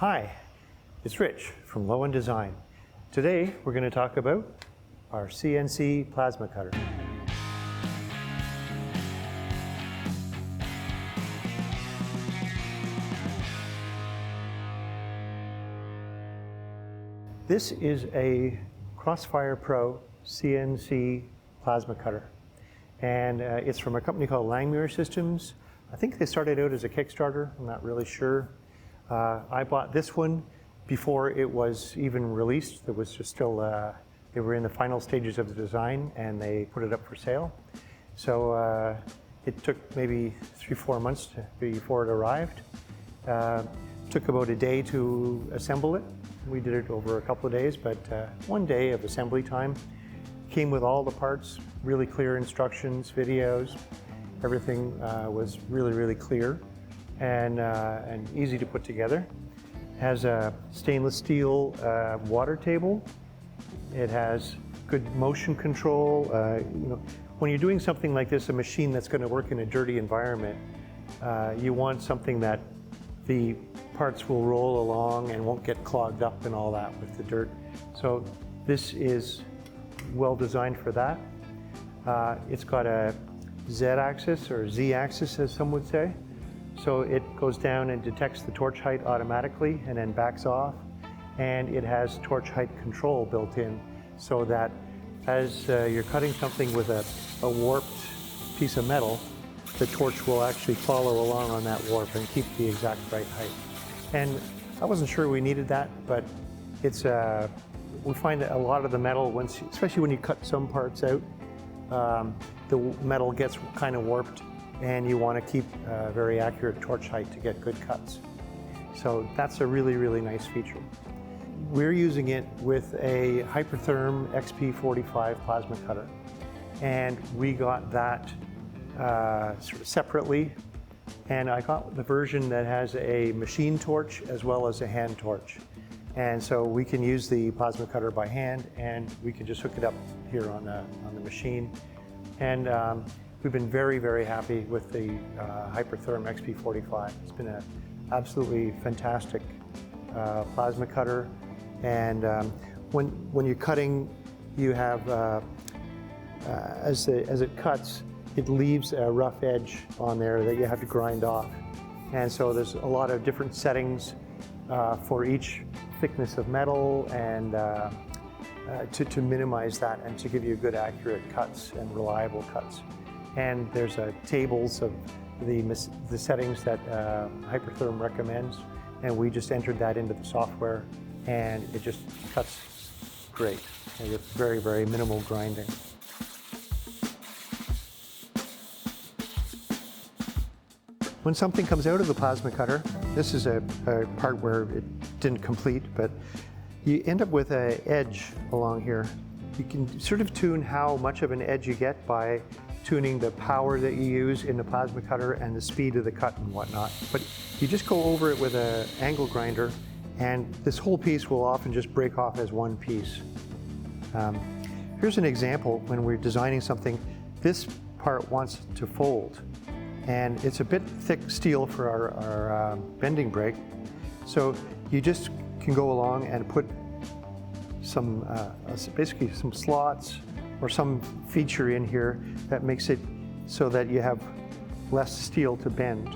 Hi, it's Rich from Loen.Design. Today we're going to talk about our CNC plasma cutter. This is a Crossfire Pro CNC plasma cutter, and it's from a company called Langmuir Systems. I think they started out as a Kickstarter, I'm not really sure. I bought this one before it was even released. It was just still, they were in the final stages of the design and they put it up for sale. So it took maybe 3-4 months before it arrived. Took about a day to assemble it. We did it over a couple of days, but one day of assembly time. Came with all the parts, really clear instructions, videos. Everything was really clear and easy to put together. Has a stainless steel water table. It has good motion control. When you're doing something like this, a machine that's going to work in a dirty environment, you want something that the parts will roll along and won't get clogged up and all that with the dirt. So this is well designed for that. It's got a Z-axis or Z-axis, as some would say. So it goes down and detects the torch height automatically and then backs off. And it has torch height control built in so that as you're cutting something with a warped piece of metal, the torch will actually follow along on that warp and keep the exact right height. And I wasn't sure we needed that, but it's we find that a lot of the metal, especially when you cut some parts out, the metal gets kind of warped and you want to keep a very accurate torch height to get good cuts. So that's a really nice feature. We're using it with a Hypertherm XP45 plasma cutter, and we got that sort of separately, and I got the version that has a machine torch as well as a hand torch. And so we can use the plasma cutter by hand, and we can just hook it up here on the machine. And we've been very happy with the Hypertherm XP45. It's been an absolutely fantastic plasma cutter. And when you're cutting, you have, as it cuts, it leaves a rough edge on there that you have to grind off. And so there's a lot of different settings for each thickness of metal and to minimize that and to give you good accurate cuts and reliable cuts. And there's tables of the settings that Hypertherm recommends, and we just entered that into the software, and it just cuts great. And it's very minimal grinding. When something comes out of the plasma cutter, this is a part where it didn't complete, but you end up with an edge along here. You can sort of tune how much of an edge you get by tuning the power that you use in the plasma cutter and the speed of the cut and whatnot. But you just go over it with an angle grinder, and this whole piece will often just break off as one piece. Here's an example when we're designing something. This part wants to fold, and it's a bit thick steel for our bending brake. So you just can go along and put some, basically some slots or some feature in here that makes it so that you have less steel to bend,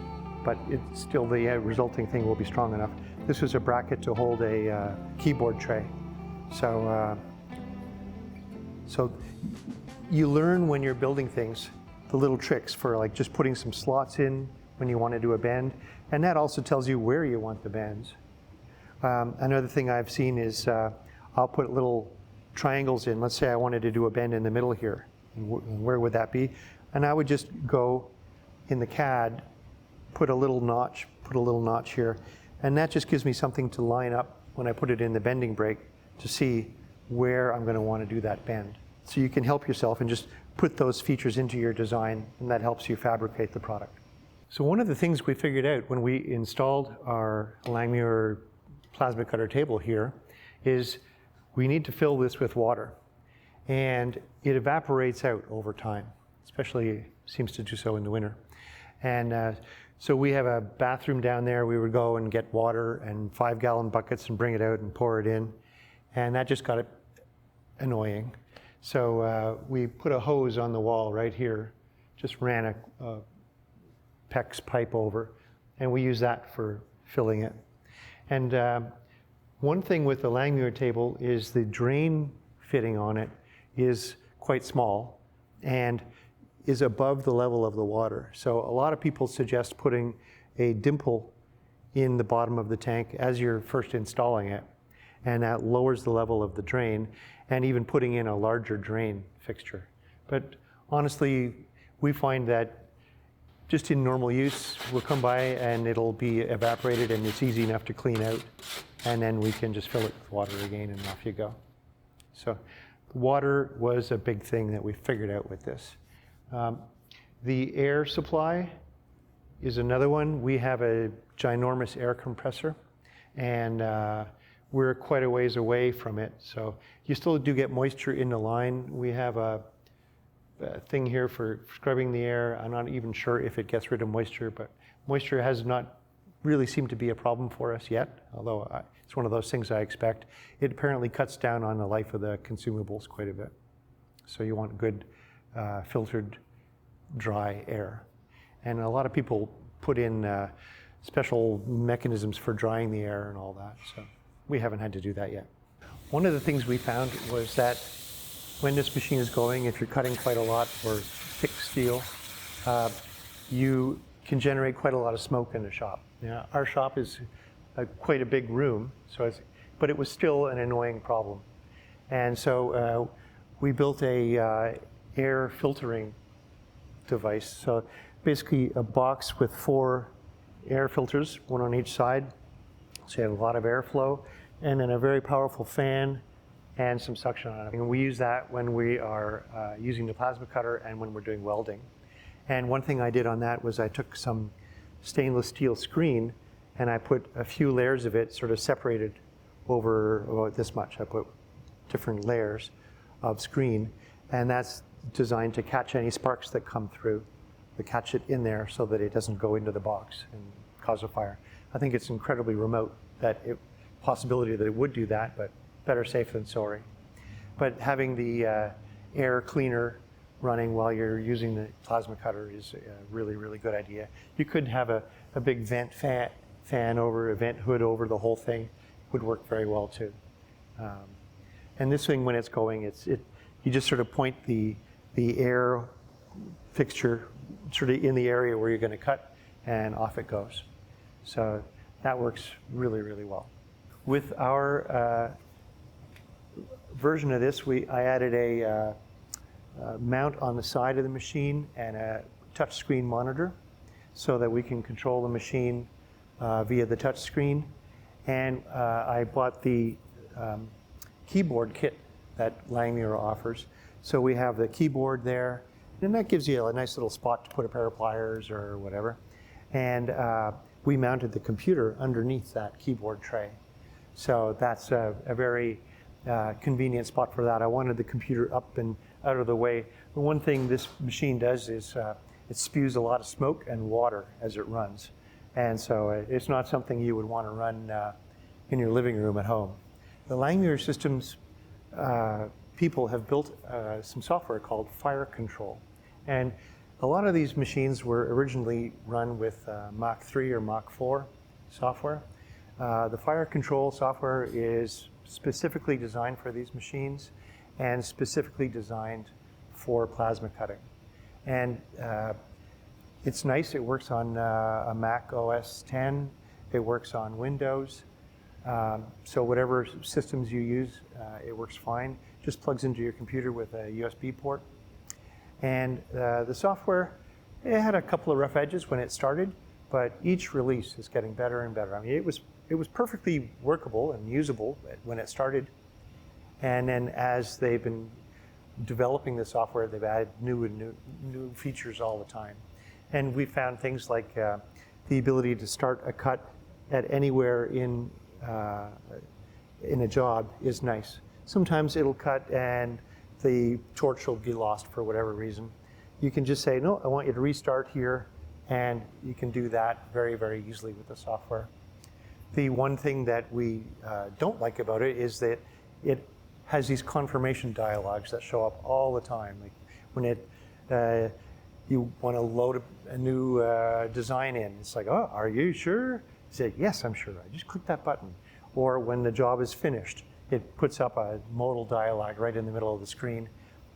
but it's still the resulting thing will be strong enough. This is a bracket to hold a keyboard tray. So you learn when you're building things the little tricks for like just putting some slots in when you want to do a bend, and that also tells you where you want the bends. Another thing I've seen is I'll put little triangles in. Let's say I wanted to do a bend in the middle here, and where would that be? And I would just go in the CAD, put a little notch here, and that just gives me something to line up when I put it in the bending brake to see where I'm going to want to do that bend. So you can help yourself and just put those features into your design, and that helps you fabricate the product. So one of the things we figured out when we installed our Langmuir plasma cutter table here is we need to fill this with water, and it evaporates out over time, especially seems to do so in the winter. And So we have a bathroom down there. We would go and get water and 5-gallon buckets and bring it out and pour it in. And that just got it annoying. So we put a hose on the wall right here, just ran a PEX pipe over, and we use that for filling it. And one thing with the Langmuir table is the drain fitting on it is quite small and is above the level of the water. So a lot of people suggest putting a dimple in the bottom of the tank as you're first installing it, and that lowers the level of the drain, and even putting in a larger drain fixture. But honestly, we find that just in normal use, we'll come by and it'll be evaporated and it's easy enough to clean out, and then we can just fill it with water again and off you go. So water was a big thing that we figured out with this. The air supply is another one. We have a ginormous air compressor, and we're quite a ways away from it. So you still do get moisture in the line. We have a thing here for scrubbing the air. I'm not even sure if it gets rid of moisture, but moisture has not really seemed to be a problem for us yet, although it's one of those things I expect. It apparently cuts down on the life of the consumables quite a bit. So you want good filtered dry air. And a lot of people put in special mechanisms for drying the air and all that. So we haven't had to do that yet. One of the things we found was that when this machine is going, if you're cutting quite a lot for thick steel, you can generate quite a lot of smoke in the shop. Now, our shop is quite a big room, but it was still an annoying problem. And so we built a air filtering device. So basically a box with 4 air filters, one on each side. So you have a lot of airflow, and then a very powerful fan and some suction on it. And we use that when we are using the plasma cutter and when we're doing welding. And one thing I did on that was I took some stainless steel screen and I put a few layers of it sort of separated over about this much. I put different layers of screen, and that's designed to catch any sparks that come through, to catch it in there so that it doesn't go into the box and cause a fire. I think it's incredibly remote, that possibility that it would do that, but better safe than sorry. But having the air cleaner running while you're using the plasma cutter is a really, really good idea. You could have a big vent fan over, a vent hood over the whole thing, would work very well too. And this thing, when it's going, you just sort of point the air fixture sort of in the area where you're going to cut, and off it goes. So that works really, really well. With our version of this, I added a mount on the side of the machine and a touch screen monitor so that we can control the machine via the touch screen. And I bought the keyboard kit that Langmuir offers. So we have the keyboard there, and that gives you a nice little spot to put a pair of pliers or whatever. And we mounted the computer underneath that keyboard tray. So that's a very convenient spot for that. I wanted the computer up and out of the way. The one thing this machine does is it spews a lot of smoke and water as it runs. And so it's not something you would want to run in your living room at home. The Langmuir Systems people have built some software called Fire Control. And a lot of these machines were originally run with Mach 3 or Mach 4 software. The Fire Control software is specifically designed for these machines and specifically designed for plasma cutting. And it's nice. It works on a Mac OS 10. It works on Windows. So whatever systems you use, it works fine. Just plugs into your computer with a USB port. And the software, it had a couple of rough edges when it started, but each release is getting better and better. I mean, it was perfectly workable and usable when it started. And then as they've been developing the software, they've added new features all the time. And we found things like the ability to start a cut at anywhere in a job is nice. Sometimes it'll cut and the torch will be lost for whatever reason. You can just say, no, I want you to restart here, And you can do that very, very easily with the software. The one thing that we don't like about it is that it has these confirmation dialogues that show up all the time. Like when you want to load a new design in, it's like, oh, are you sure? You say, yes, I'm sure. I just click that button. Or when the job is finished, it puts up a modal dialogue right in the middle of the screen,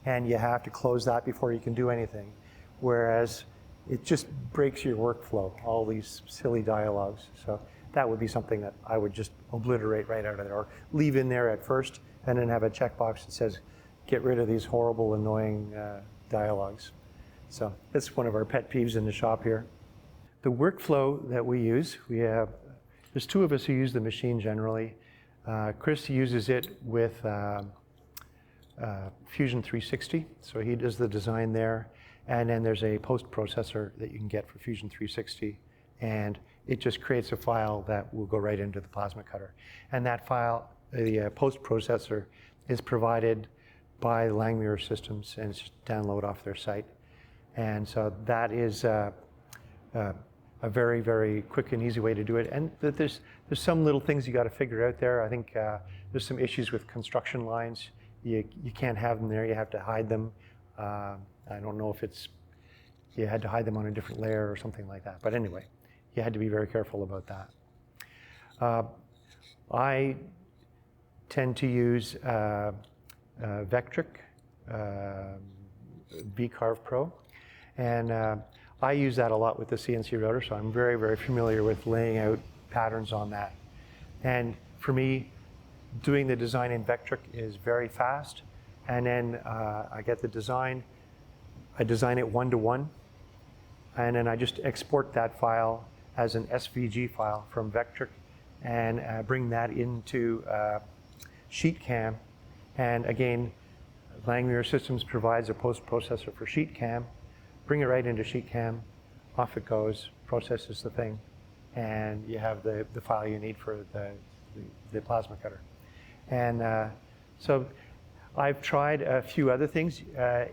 and you have to close that before you can do anything. Whereas it just breaks your workflow, all these silly dialogues. So that would be something that I would just obliterate right out of there, or leave in there at first, and then have a checkbox that says, get rid of these horrible, annoying dialogues. So that's one of our pet peeves in the shop here. The workflow that we use, there's two of us who use the machine generally. Chris uses it with Fusion 360, so he does the design there. And then there's a post processor that you can get for Fusion 360, and it just creates a file that will go right into the plasma cutter. And that file, the post processor, is provided by Langmuir systems, and it's just download off their site. And so that is a very, very quick and easy way to do it. And there's some little things you got to figure out there. I think there's some issues with construction lines. You can't have them there. You have to hide them. I don't know if you had to hide them on a different layer or something like that. But anyway, you had to be very careful about that. I tend to use Vectric vCarve Pro. And I use that a lot with the CNC router, so I'm very, very familiar with laying out patterns on that. And for me, doing the design in Vectric is very fast. And then I get the design, I design it one-to-one, and then I just export that file as an SVG file from Vectric and bring that into Sheetcam. And again, Langmuir Systems provides a post-processor for Sheetcam. Bring it right into Sheetcam, off it goes, processes the thing, and you have the file you need for the plasma cutter. And so I've tried a few other things.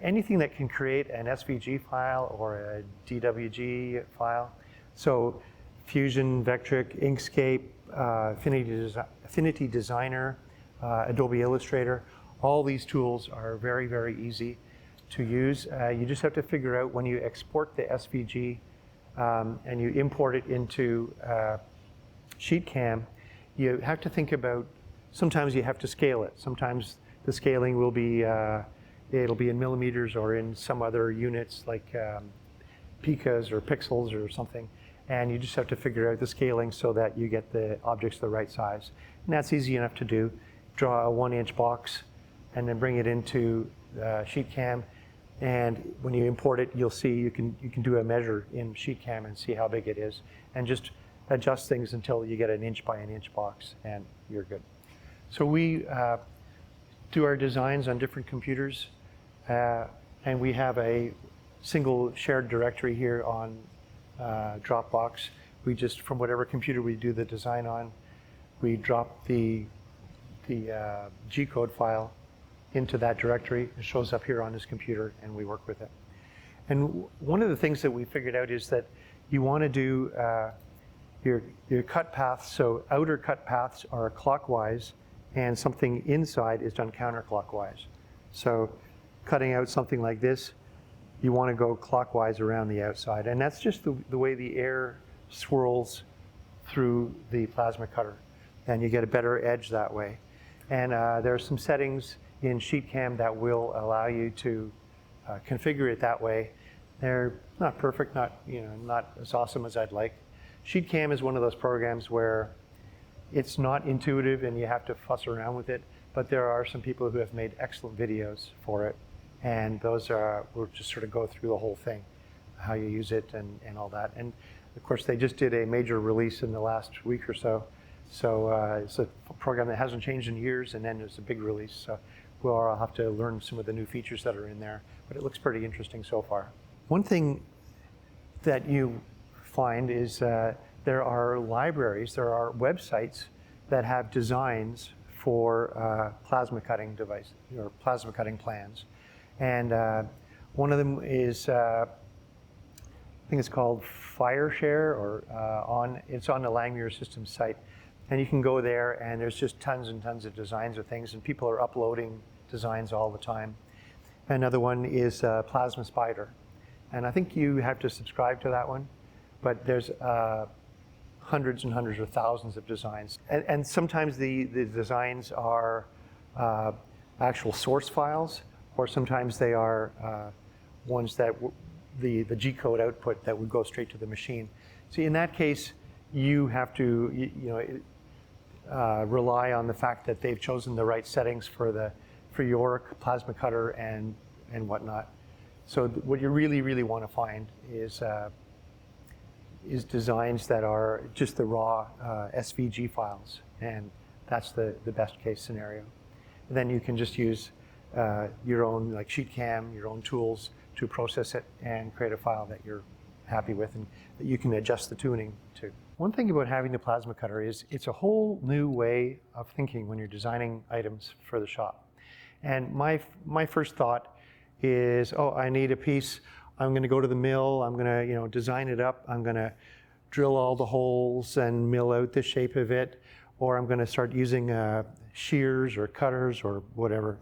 Anything that can create an SVG file or a DWG file. So Fusion, Vectric, Inkscape, Affinity Designer, Adobe Illustrator, all these tools are very, very easy to use. You just have to figure out when you export the SVG and you import it into Sheetcam, you have to think about, sometimes you have to scale it. Sometimes the scaling will be, it'll be in millimeters or in some other units like picas or pixels or something. And you just have to figure out the scaling so that you get the objects the right size. And that's easy enough to do. Draw a 1-inch box and then bring it into Sheetcam. And when you import it, you'll see you can do a measure in Sheetcam and see how big it is, and just adjust things until you get an inch by an inch box, and you're good. So we do our designs on different computers, and we have a single shared directory here on Dropbox. We just, from whatever computer we do the design on, we drop the G-code file into that directory. It shows up here on this computer, and we work with it. And one of the things that we figured out is that you want to do your cut paths, so outer cut paths are clockwise, and something inside is done counterclockwise. So cutting out something like this, you want to go clockwise around the outside, and that's just the way the air swirls through the plasma cutter, and you get a better edge that way. And there are some settings in Sheetcam that will allow you to configure it that way. They're not perfect, not as awesome as I'd like. Sheetcam is one of those programs where it's not intuitive and you have to fuss around with it, but there are some people who have made excellent videos for it, and those we'll just sort of go through the whole thing, how you use it and all that. And of course, they just did a major release in the last week or so. So it's a program that hasn't changed in years, and then there's a big release. So I'll have to learn some of the new features that are in there, but it looks pretty interesting so far. One thing that you find is there are libraries, there are websites that have designs for plasma cutting devices or plasma cutting plans. And one of them is think it's called FireShare, or it's on the Langmuir Systems site. And you can go there, and there's just tons and tons of designs of things, and people are uploading designs all the time. Another one is Plasma Spider. And I think you have to subscribe to that one, but there's hundreds and hundreds or thousands of designs. And sometimes the designs are actual source files, or sometimes they are ones that the G-code output that would go straight to the machine. So in that case, you have to rely on the fact that they've chosen the right settings for your plasma cutter and whatnot. So what you really want to find is designs that are just the raw SVG files, and that's the best case scenario. And then you can just use your own, like Sheetcam, your own tools to process it and create a file that you're happy with and that you can adjust the tuning to. One thing about having the plasma cutter is it's a whole new way of thinking when you're designing items for the shop. And my first thought is, oh, I need a piece. I'm going to go to the mill. I'm going to design it up. I'm going to drill all the holes and mill out the shape of it. Or I'm going to start using shears or cutters or whatever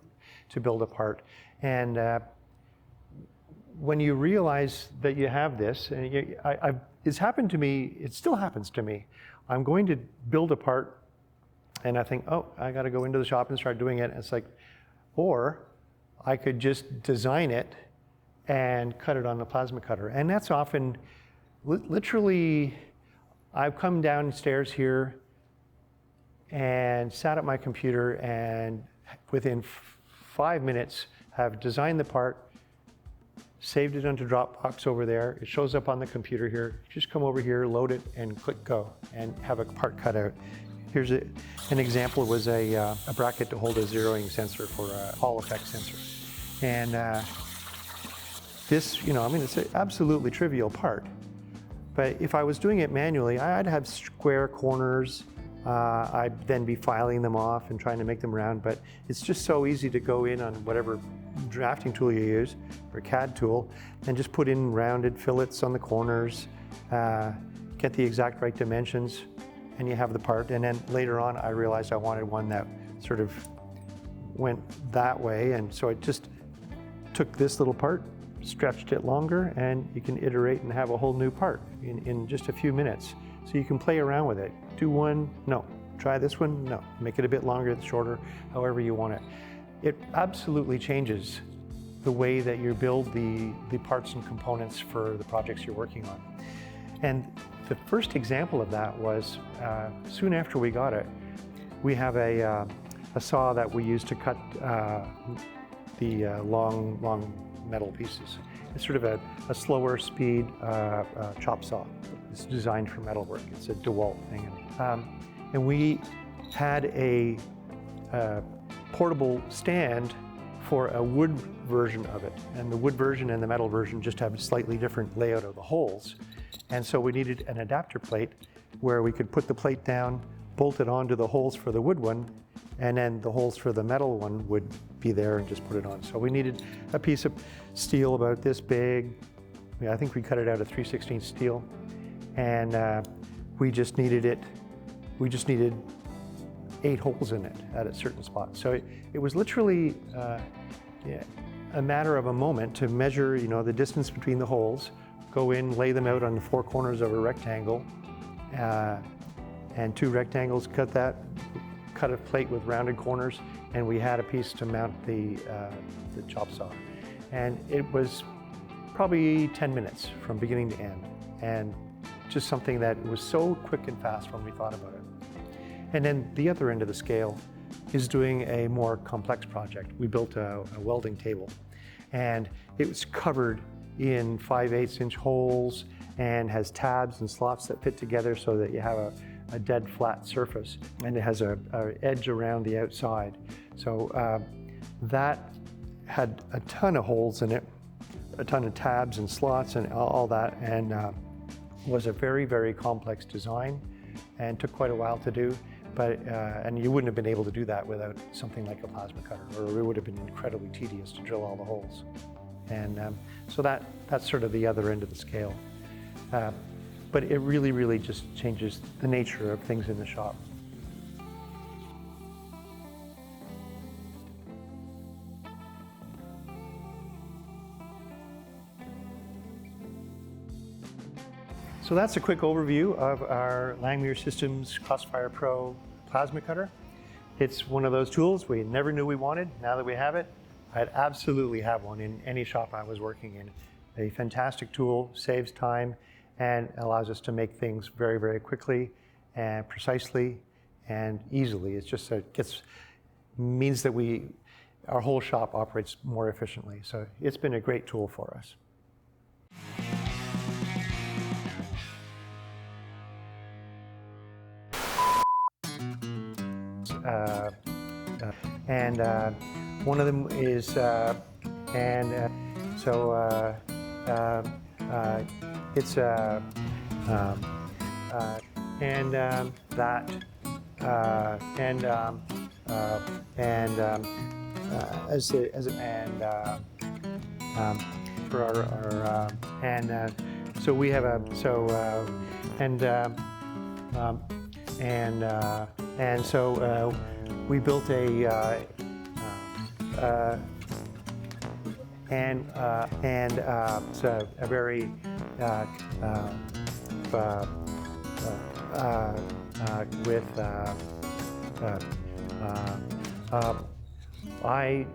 to build a part. And when you realize that you have this, and it's happened to me, it still happens to me. I'm going to build a part and I think, oh, I got to go into the shop and start doing it. And it's like, or I could just design it and cut it on the plasma cutter. And that's often, literally, I've come downstairs here and sat at my computer and within 5 minutes have designed the part, saved it onto Dropbox over there. It shows up on the computer here. Just come over here, load it, and click go, and have a part cut out. Here's an example. It was a bracket to hold a zeroing sensor for a Hall effect sensor. And this, it's an absolutely trivial part. But if I was doing it manually, I'd have square corners. I'd then be filing them off and trying to make them round. But it's just so easy to go in on whatever drafting tool you use, or CAD tool, and just put in rounded fillets on the corners, get the exact right dimensions, and you have the part. And then later on, I realized I wanted one that sort of went that way, and so I just took this little part, stretched it longer, and you can iterate and have a whole new part in just a few minutes. So you can play around with it. Do one, no. Try this one, no. Make it a bit longer, shorter, however you want it. It absolutely changes the way that you build the parts and components for the projects you're working on. And the first example of that was soon after we got it, we have a saw that we use to cut the long metal pieces. It's sort of a slower speed chop saw. It's designed for metal work. It's a DeWalt thing. And we had a portable stand for a wood version of it. And the wood version and the metal version just have a slightly different layout of the holes. And so we needed an adapter plate where we could put the plate down, bolt it onto the holes for the wood one, and then the holes for the metal one would be there and just put it on. So we needed a piece of steel about this big. I think we cut it out of 3/16 steel. And we just needed 8 holes in it at a certain spot. So it was literally a matter of a moment to measure, the distance between the holes, go in, lay them out on the 4 corners of a rectangle, and 2 rectangles, cut a plate with rounded corners, and we had a piece to mount the chop saw. And it was probably 10 minutes from beginning to end, and just something that was so quick and fast when we thought about it. And then the other end of the scale is doing a more complex project. We built a welding table, and it was covered in 5/8 inch holes and has tabs and slots that fit together so that you have a dead flat surface, and it has a edge around the outside. So that had a ton of holes in it, a ton of tabs and slots and all that, and was a very, very complex design and took quite a while to do. But and you wouldn't have been able to do that without something like a plasma cutter, or it would have been incredibly tedious to drill all the holes. And so that's sort of the other end of the scale. But it really, really just changes the nature of things in the shop. So that's a quick overview of our Langmuir Systems Crossfire Pro plasma cutter. It's one of those tools we never knew we wanted. Now that we have it, I'd absolutely have one in any shop I was working in. A fantastic tool, saves time, and allows us to make things very, very quickly and precisely and easily. It's just means that our whole shop operates more efficiently. So it's been a great tool for us. One of them is, it's for our so we have a we built it's a very I